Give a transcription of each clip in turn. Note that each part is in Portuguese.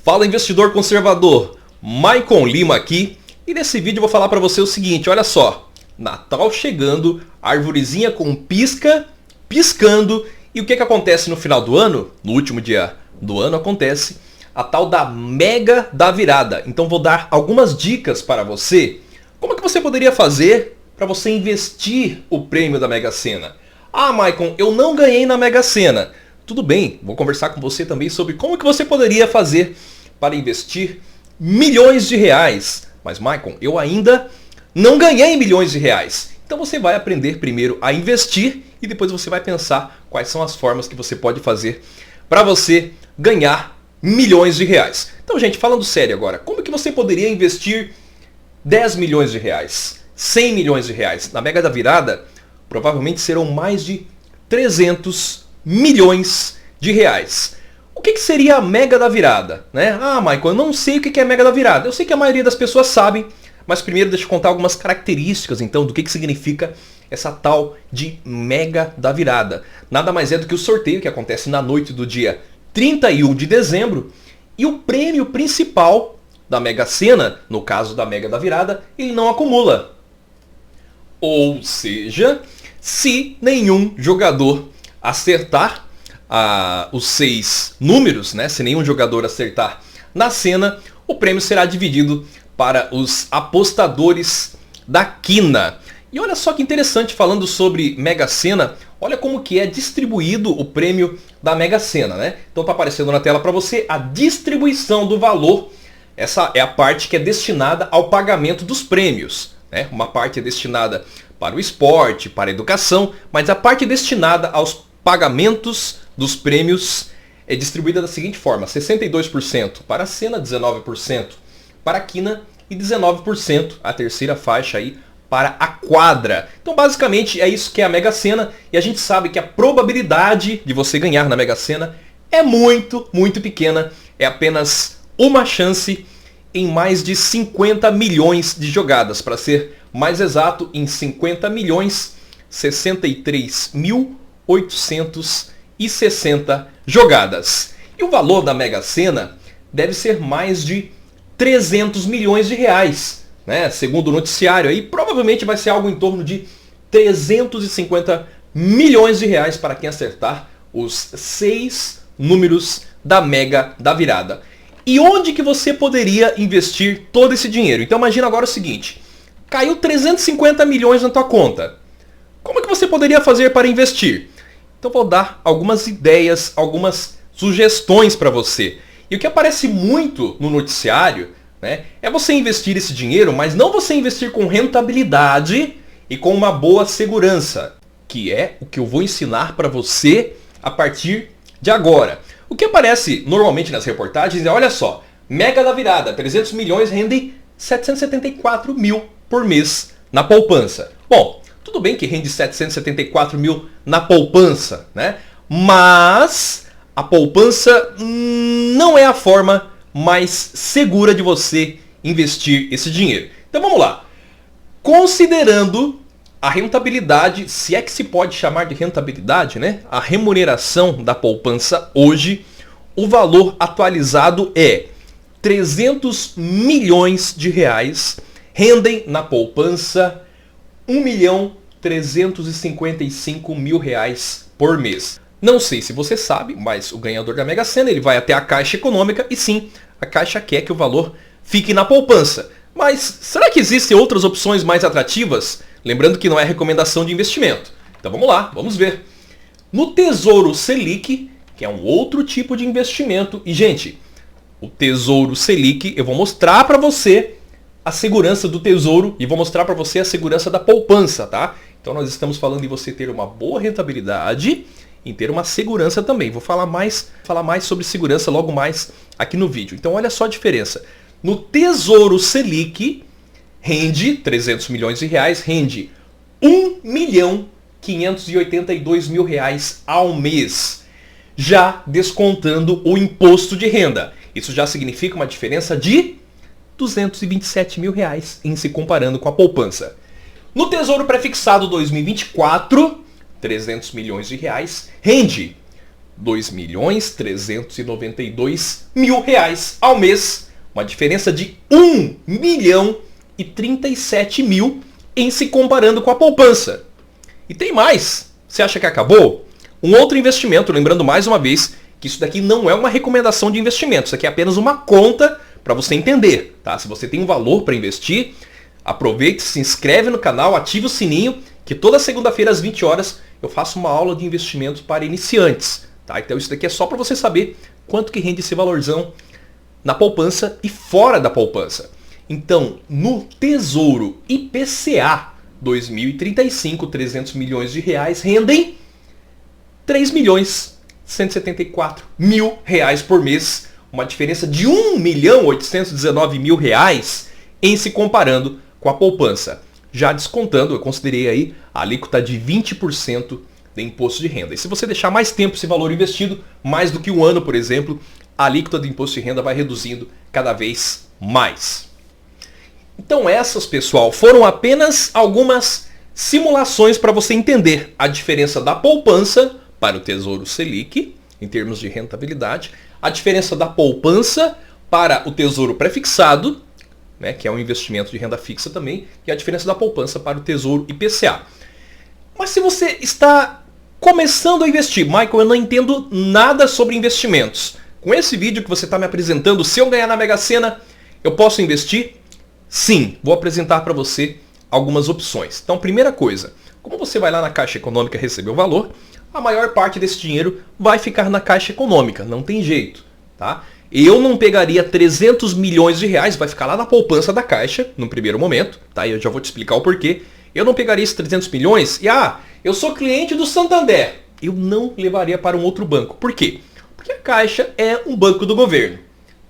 Fala, investidor conservador, Maicon Lima aqui, e nesse vídeo eu vou falar para você o seguinte, olha só, Natal chegando, arvorezinha com pisca, piscando, e o que acontece no final do ano? No último dia do ano acontece a tal da Mega da Virada. Então vou dar algumas dicas para você, como é que você poderia fazer para você investir o prêmio da Mega Sena. Ah, Maicon, eu não ganhei na Mega Sena. Tudo bem, vou conversar com você também sobre como que você poderia fazer para investir milhões de reais. Mas, Maicon, eu ainda não ganhei milhões de reais. Então você vai aprender primeiro a investir e depois você vai pensar quais são as formas que você pode fazer para você ganhar milhões de reais. Então, gente, falando sério agora, como que você poderia investir 10 milhões de reais, 100 milhões de reais? Na Mega da Virada, provavelmente serão mais de 300 milhões de reais. O que seria a Mega da Virada? Né? Ah, Maicon, eu não sei o que é a Mega da Virada. Eu sei que a maioria das pessoas sabem, mas primeiro deixa eu contar algumas características então do que significa essa tal de Mega da Virada. Nada mais é do que o sorteio que acontece na noite do dia 31 de dezembro e o prêmio principal da Mega Sena, no caso da Mega da Virada, ele não acumula. Ou seja, se nenhum jogador acertar os 6 números, né? Se nenhum jogador acertar na cena, o prêmio será dividido para os apostadores da quina. E olha só que interessante, falando sobre Mega Sena, olha como que é distribuído o prêmio da Mega Sena, né? Então tá aparecendo na tela para você a distribuição do valor. Essa é a parte que é destinada ao pagamento dos prêmios, né? Uma parte é destinada para o esporte, para a educação, mas a parte destinada aos pagamentos dos prêmios é distribuída da seguinte forma: 62% para a cena, 19% para a quina e 19%, a terceira faixa aí, para a quadra. Então basicamente é isso que é a Mega Sena, e a gente sabe que a probabilidade de você ganhar na Mega Sena é muito, muito pequena. É apenas uma chance em mais de 50 milhões de jogadas. Para ser mais exato, em 50 milhões, 63.860 jogadas. E o valor da Mega Sena deve ser mais de 300 milhões de reais, né? Segundo o noticiário aí, provavelmente vai ser algo em torno de 350 milhões de reais para quem acertar os 6 números da Mega da Virada. E onde que você poderia investir todo esse dinheiro? Então imagina agora o seguinte: caiu 350 milhões na tua conta. Como é que você poderia fazer para investir? Então vou dar algumas ideias, algumas sugestões para você. E o que aparece muito no noticiário, né, é você investir esse dinheiro, mas não você investir com rentabilidade e com uma boa segurança, que é o que eu vou ensinar para você a partir de agora. O que aparece normalmente nas reportagens é, olha só, Mega da Virada, 300 milhões rende 774 mil por mês na poupança. Bom, tudo bem que rende 774 mil na poupança, né? Mas a poupança não é a forma mais segura de você investir esse dinheiro. Então vamos lá. Considerando a rentabilidade, se é que se pode chamar de rentabilidade, né? A remuneração da poupança hoje, o valor atualizado é 300 milhões de reais rendem na poupança 1.355.000 reais por mês. Não sei se você sabe, mas o ganhador da Mega Sena ele vai até a Caixa Econômica e sim, a Caixa quer que o valor fique na poupança. Mas será que existem outras opções mais atrativas? Lembrando que não é recomendação de investimento. Então vamos lá, vamos ver. No Tesouro Selic, que é um outro tipo de investimento. E gente, o Tesouro Selic, eu vou mostrar para você a segurança do tesouro e vou mostrar para você a segurança da poupança, tá? Então nós estamos falando de você ter uma boa rentabilidade e ter uma segurança também. Vou falar mais sobre segurança logo mais aqui no vídeo. Então olha só a diferença. No Tesouro Selic, rende 300 milhões de reais, rende 1.582.000 reais ao mês, já descontando o imposto de renda. Isso já significa uma diferença de 227 mil reais em se comparando com a poupança. No Tesouro Prefixado 2024, 300 milhões de reais, rende 2.392.000 ao mês. Uma diferença de 1.037.000 em se comparando com a poupança. E tem mais. Você acha que acabou? Um outro investimento, lembrando mais uma vez que isso daqui não é uma recomendação de investimento. Isso aqui é apenas uma conta para você entender. Tá? Se você tem um valor para investir, aproveite, se inscreve no canal, ative o sininho, que toda segunda-feira às 20 horas eu faço uma aula de investimentos para iniciantes. Tá? Então isso daqui é só para você saber quanto que rende esse valorzão na poupança e fora da poupança. Então, no Tesouro IPCA 2035, 300 milhões de reais rendem 3.174.000 reais por mês. Uma diferença de 1.819.000 reais em se comparando com a poupança. Já descontando, eu considerei aí a alíquota de 20% de imposto de renda. E se você deixar mais tempo esse valor investido, mais do que um ano, por exemplo, a alíquota do imposto de renda vai reduzindo cada vez mais. Então essas, pessoal, foram apenas algumas simulações para você entender a diferença da poupança para o Tesouro Selic, em termos de rentabilidade, a diferença da poupança para o Tesouro Prefixado, né, que é um investimento de renda fixa também, e a diferença da poupança para o Tesouro IPCA. Mas se você está começando a investir, Michael, eu não entendo nada sobre investimentos. Com esse vídeo que você está me apresentando, se eu ganhar na Mega Sena, eu posso investir? Sim, vou apresentar para você algumas opções. Então, primeira coisa, como você vai lá na Caixa Econômica receber o valor, a maior parte desse dinheiro vai ficar na Caixa Econômica, não tem jeito. Tá? Eu não pegaria 300 milhões de reais, vai ficar lá na poupança da Caixa, no primeiro momento, tá? E eu já vou te explicar o porquê. Eu não pegaria esses 300 milhões e, eu sou cliente do Santander. Eu não levaria para um outro banco. Por quê? Porque a Caixa é um banco do governo.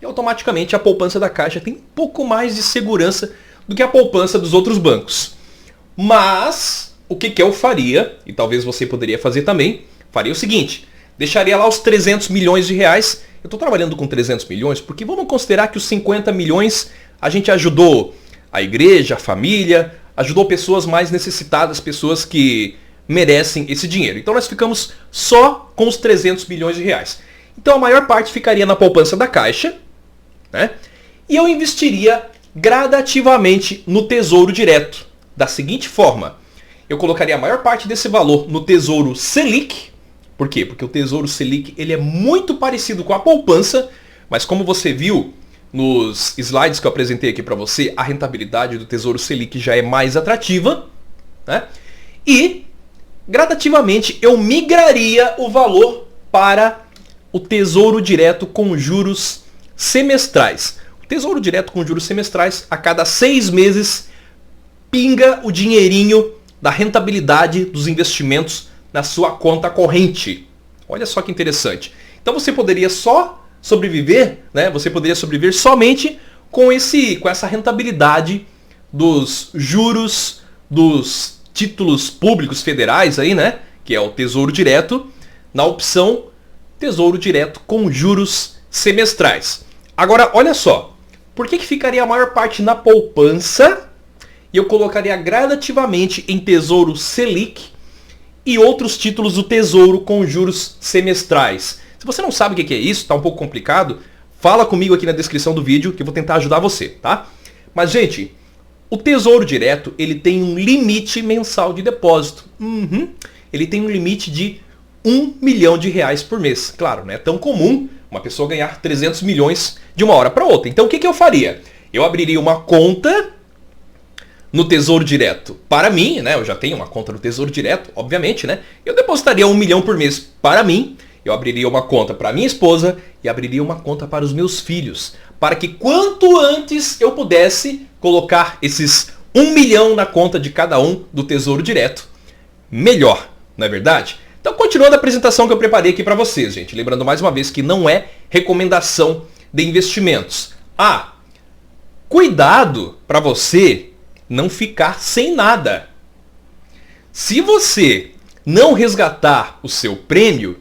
E automaticamente a poupança da Caixa tem um pouco mais de segurança do que a poupança dos outros bancos. Mas, o que eu faria, e talvez você poderia fazer também, faria o seguinte, deixaria lá os 300 milhões de reais. Eu estou trabalhando com 300 milhões porque vamos considerar que os 50 milhões a gente ajudou a igreja, a família, ajudou pessoas mais necessitadas, pessoas que merecem esse dinheiro. Então nós ficamos só com os 300 milhões de reais. Então a maior parte ficaria na poupança da Caixa, né? E eu investiria gradativamente no Tesouro Direto. Da seguinte forma, eu colocaria a maior parte desse valor no Tesouro Selic. Por quê? Porque o Tesouro Selic ele é muito parecido com a poupança, mas como você viu nos slides que eu apresentei aqui para você, a rentabilidade do Tesouro Selic já é mais atrativa, né? E gradativamente eu migraria o valor para o Tesouro Direto com juros semestrais. O Tesouro Direto com juros semestrais, a cada 6 meses, pinga o dinheirinho da rentabilidade dos investimentos na sua conta corrente. Olha só que interessante. Então você poderia só sobreviver, né? Você poderia sobreviver somente com essa rentabilidade dos juros dos títulos públicos federais aí, né? Que é o Tesouro Direto, na opção Tesouro Direto com juros semestrais. Agora, olha só. Por que ficaria a maior parte na poupança e eu colocaria gradativamente em Tesouro Selic e outros títulos do Tesouro com juros semestrais? Se você não sabe o que é isso, está um pouco complicado, fala comigo aqui na descrição do vídeo que eu vou tentar ajudar você, tá? Mas, gente, o Tesouro Direto ele tem um limite mensal de depósito. Ele tem um limite de 1 milhão de reais por mês. Claro, não é tão comum uma pessoa ganhar 300 milhões de uma hora para outra. Então, o que eu faria? Eu abriria uma conta no Tesouro Direto para mim, né? Eu já tenho uma conta no Tesouro Direto, obviamente, né? Eu depositaria 1 milhão por mês para mim. Eu abriria uma conta para minha esposa e abriria uma conta para os meus filhos, para que quanto antes eu pudesse colocar esses 1 milhão na conta de cada um do Tesouro Direto, melhor, não é verdade? Então, continuando a apresentação que eu preparei aqui para vocês, gente, lembrando mais uma vez que não é recomendação de investimentos. Cuidado para você não ficar sem nada. Se você não resgatar o seu prêmio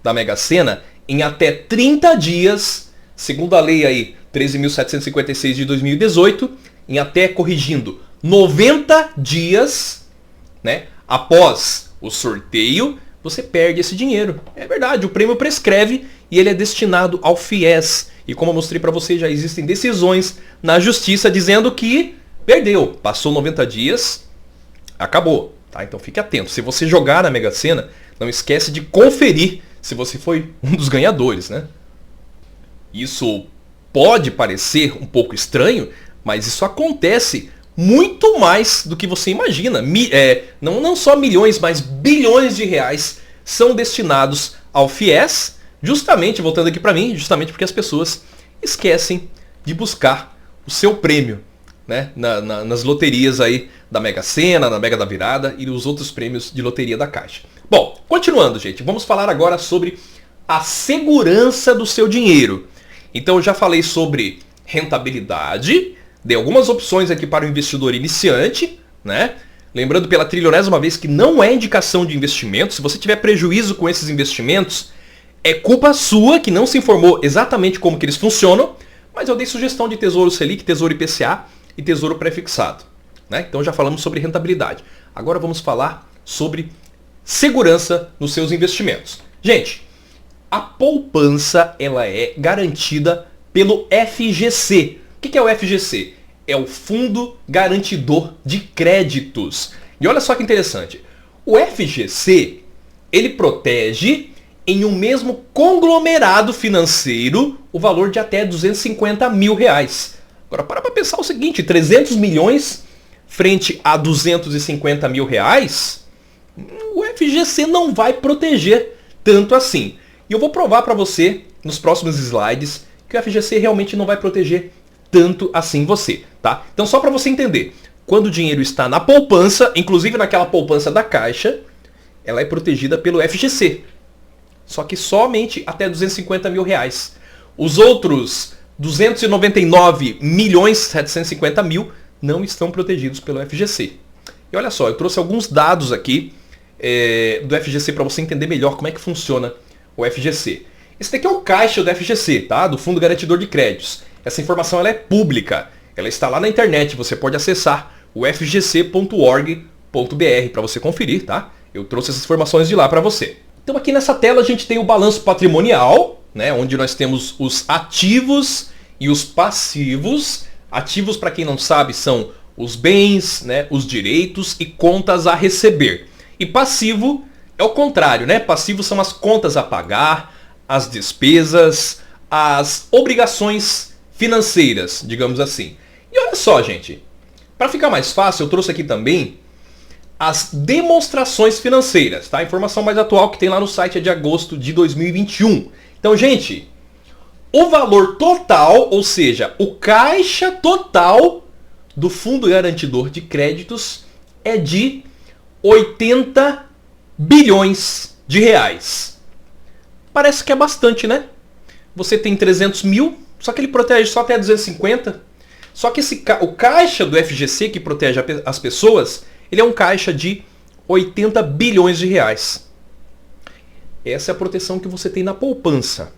da Mega Sena em até 30 dias, segundo a lei aí 13.756 de 2018, em até, corrigindo, 90 dias, né, após o sorteio, você perde esse dinheiro. É verdade, o prêmio prescreve e ele é destinado ao FIES. E como eu mostrei para você, já existem decisões na justiça dizendo que perdeu. Passou 90 dias, acabou. Tá? Então fique atento. Se você jogar na Mega Sena, não esquece de conferir se você foi um dos ganhadores, né? Isso pode parecer um pouco estranho, mas isso acontece muito mais do que você imagina. Não só milhões, mas bilhões de reais são destinados ao FIES, justamente, voltando aqui para mim, justamente porque as pessoas esquecem de buscar o seu prêmio, né? Nas loterias aí da Mega Sena, na Mega da Virada e os outros prêmios de loteria da Caixa. Bom, continuando, gente, vamos falar agora sobre a segurança do seu dinheiro. Então eu já falei sobre rentabilidade, dei algumas opções aqui para o investidor iniciante, né? Lembrando pela trilionésima vez que não é indicação de investimento. Se você tiver prejuízo com esses investimentos, é culpa sua que não se informou exatamente como que eles funcionam, mas eu dei sugestão de Tesouro Selic, Tesouro IPCA e Tesouro Prefixado, né? Então já falamos sobre rentabilidade. Agora vamos falar sobre segurança nos seus investimentos. Gente, a poupança ela é garantida pelo FGC. O que é o FGC? É o Fundo Garantidor de Créditos. E olha só que interessante. O FGC, ele protege em um mesmo conglomerado financeiro o valor de até 250 mil reais. Agora para pensar o seguinte, 300 milhões frente a 250 mil reais, o FGC não vai proteger tanto assim. E eu vou provar para você nos próximos slides que o FGC realmente não vai proteger tanto assim você, tá? Então só para você entender, quando o dinheiro está na poupança, inclusive naquela poupança da Caixa, ela é protegida pelo FGC. Só que somente até 250 mil reais. Os outros 299 milhões 750 mil não estão protegidos pelo FGC. E olha só, eu trouxe alguns dados aqui do FGC para você entender melhor como é que funciona o FGC. Esse daqui é o caixa do FGC, tá? Do Fundo Garantidor de Créditos. Essa informação ela é pública, ela está lá na internet, você pode acessar o fgc.org.br para você conferir, tá? Eu trouxe essas informações de lá para você. Então aqui nessa tela a gente tem o balanço patrimonial, né? Onde nós temos os ativos e os passivos. Ativos, para quem não sabe, são os bens, né? Os direitos e contas a receber. E passivo é o contrário, né? Passivo são as contas a pagar, as despesas, as obrigações financeiras, digamos assim. E olha só, gente, para ficar mais fácil, eu trouxe aqui também as demonstrações financeiras, tá? A informação mais atual que tem lá no site é de agosto de 2021. Então, gente, o valor total, ou seja, o caixa total do Fundo Garantidor de Créditos é de 80 bilhões de reais. Parece que é bastante, né? Você tem 300 mil, só que ele protege só até 250. Só que o caixa do FGC, que protege as pessoas, ele é um caixa de 80 bilhões de reais. Essa é a proteção que você tem na poupança.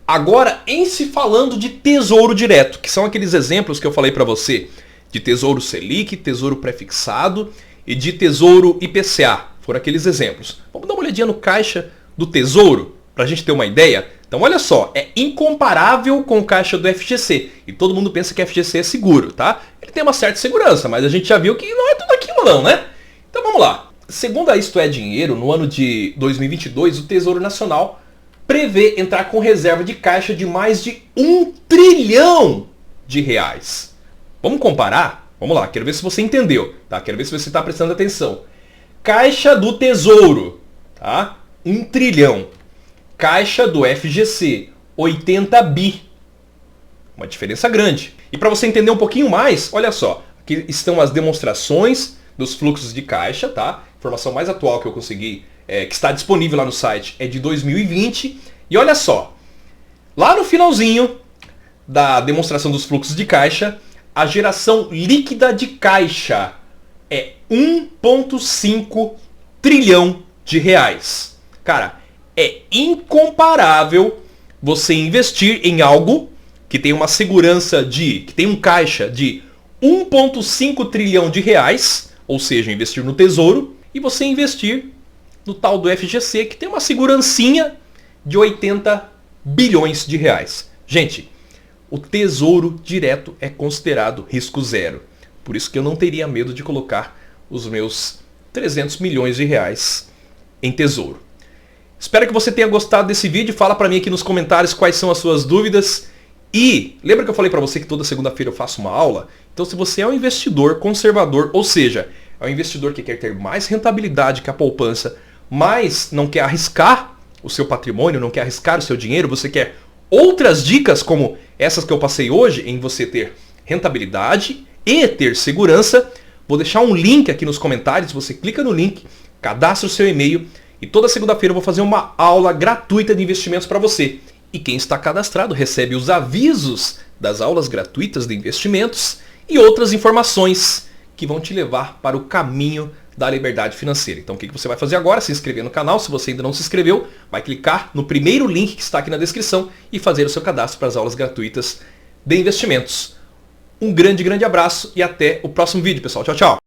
Agora, em se falando de tesouro direto, que são aqueles exemplos que eu falei para você, de tesouro Selic, tesouro prefixado e de tesouro IPCA, foram aqueles exemplos. Vamos dar uma olhadinha no caixa do tesouro, para a gente ter uma ideia. Então olha só, é incomparável com o caixa do FGC. E todo mundo pensa que FGC é seguro, tá? Ele tem uma certa segurança, mas a gente já viu que não é tudo aquilo não, né? Então vamos lá. Segundo a Isto é Dinheiro, no ano de 2022, o Tesouro Nacional prevê entrar com reserva de caixa de mais de 1 trilhão de reais. Vamos comparar? Vamos lá, quero ver se você entendeu, tá? Quero ver se você está prestando atenção. Caixa do Tesouro, tá? 1 trilhão. Caixa do FGC, 80 bi. Uma diferença grande. E para você entender um pouquinho mais, olha só. Aqui estão as demonstrações dos fluxos de caixa, tá? Informação mais atual que eu consegui, que está disponível lá no site, é de 2020. E olha só. Lá no finalzinho da demonstração dos fluxos de caixa, a geração líquida de caixa é 1,5 trilhão de reais. Cara, é incomparável você investir em algo que tem uma segurança que tem um caixa de 1,5 trilhão de reais, ou seja, investir no tesouro, e você investir no tal do FGC, que tem uma segurancinha de 80 bilhões de reais. Gente, o Tesouro Direto é considerado risco zero. Por isso que eu não teria medo de colocar os meus 300 milhões de reais em tesouro. Espero que você tenha gostado desse vídeo. Fala para mim aqui nos comentários quais são as suas dúvidas. E lembra que eu falei para você que toda segunda-feira eu faço uma aula? Então se você é um investidor conservador, ou seja, é um investidor que quer ter mais rentabilidade que a poupança, mas não quer arriscar o seu patrimônio, não quer arriscar o seu dinheiro, você quer outras dicas como essas que eu passei hoje, em você ter rentabilidade e ter segurança, vou deixar um link aqui nos comentários, você clica no link, cadastra o seu e-mail e toda segunda-feira eu vou fazer uma aula gratuita de investimentos para você. E quem está cadastrado recebe os avisos das aulas gratuitas de investimentos e outras informações que vão te levar para o caminho da liberdade financeira. Então o que você vai fazer agora? Se inscrever no canal. Se você ainda não se inscreveu, vai clicar no primeiro link que está aqui na descrição e fazer o seu cadastro para as aulas gratuitas de investimentos. Um grande abraço e até o próximo vídeo, pessoal. Tchau, tchau!